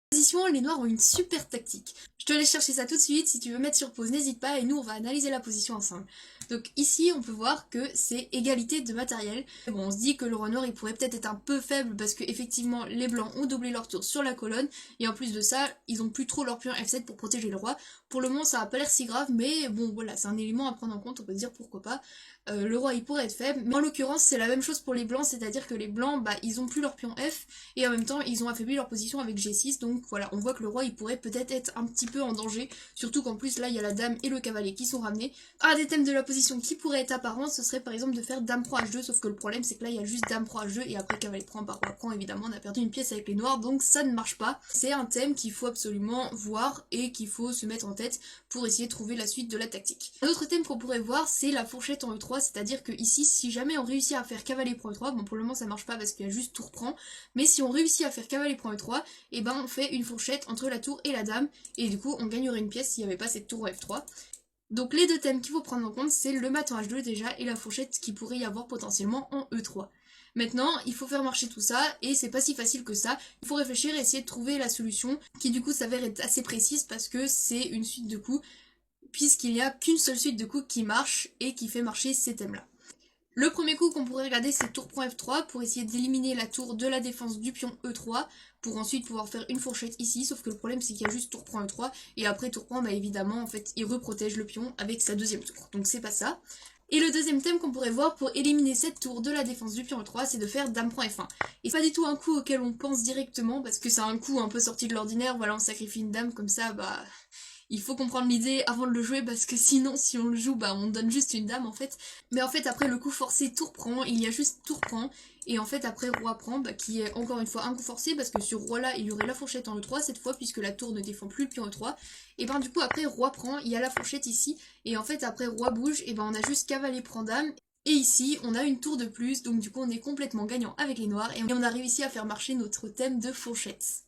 Position, les noirs ont une super tactique. Je te laisse chercher ça tout de suite, si tu veux mettre sur pause n'hésite pas et nous on va analyser la position ensemble. Donc ici on peut voir que c'est égalité de matériel. Bon, on se dit que le roi noir il pourrait peut-être être un peu faible parce que effectivement les blancs ont doublé leur tour sur la colonne et en plus de ça ils ont plus trop leur pion F7 pour protéger le roi. Pour le moment ça a pas l'air si grave mais bon voilà c'est un élément à prendre en compte, on peut se dire pourquoi pas. Le roi il pourrait être faible mais en l'occurrence c'est la même chose pour les blancs, c'est à dire que les blancs bah ils ont plus leur pion F et en même temps ils ont affaibli leur position avec G6 donc voilà on voit que le roi il pourrait peut-être être un petit peu en danger, surtout qu'en plus là il y a la dame et le cavalier qui sont ramenés. Un des thèmes de la position qui pourrait être apparent ce serait par exemple de faire dame prend H2 sauf que le problème c'est que là il y a juste dame prend H2 et après cavalier prend par roi prend évidemment on a perdu une pièce avec les noirs donc ça ne marche pas. C'est un thème qu'il faut absolument voir et qu'il faut se mettre en tête pour essayer de trouver la suite de la tactique. Un autre thème qu'on pourrait voir c'est la fourchette en E3, c'est à dire que ici si jamais on réussit à faire cavalier prend E3, bon pour le moment ça marche pas parce qu'il y a juste tour prend, mais si on réussit à faire cavalier prend E3 et ben on fait une fourchette entre la tour et la dame et du coup on gagnerait une pièce s'il n'y avait pas cette tour en F3. Donc les deux thèmes qu'il faut prendre en compte c'est le mat en H2 déjà et la fourchette qui pourrait y avoir potentiellement en E3. Maintenant, il faut faire marcher tout ça et c'est pas si facile que ça. Il faut réfléchir et essayer de trouver la solution qui du coup s'avère être assez précise parce que c'est une suite de coups puisqu'il n'y a qu'une seule suite de coups qui marche et qui fait marcher ces thèmes-là. Le premier coup qu'on pourrait regarder c'est tour prend F3 pour essayer d'éliminer la tour de la défense du pion E3 pour ensuite pouvoir faire une fourchette ici, sauf que le problème c'est qu'il y a juste tour prend E3 et après tour prend bah évidemment en fait il reprotège le pion avec sa deuxième tour, donc c'est pas ça. Et le deuxième thème qu'on pourrait voir pour éliminer cette tour de la défense du pion E3 c'est de faire dame prend F1. Et c'est pas du tout un coup auquel on pense directement parce que c'est un coup un peu sorti de l'ordinaire, voilà on sacrifie une dame comme ça bah il faut comprendre l'idée avant de le jouer parce que sinon si on le joue bah on donne juste une dame en fait. Mais en fait après le coup forcé tour prend, il y a juste tour prend et en fait après roi prend bah, qui est encore une fois un coup forcé parce que sur roi là il y aurait la fourchette en E3 cette fois puisque la tour ne défend plus le pion E3 et ben du coup après roi prend, il y a la fourchette ici et en fait après roi bouge et ben on a juste cavalier prend dame et ici on a une tour de plus donc du coup on est complètement gagnant avec les noirs et on a réussi à faire marcher notre thème de fourchette.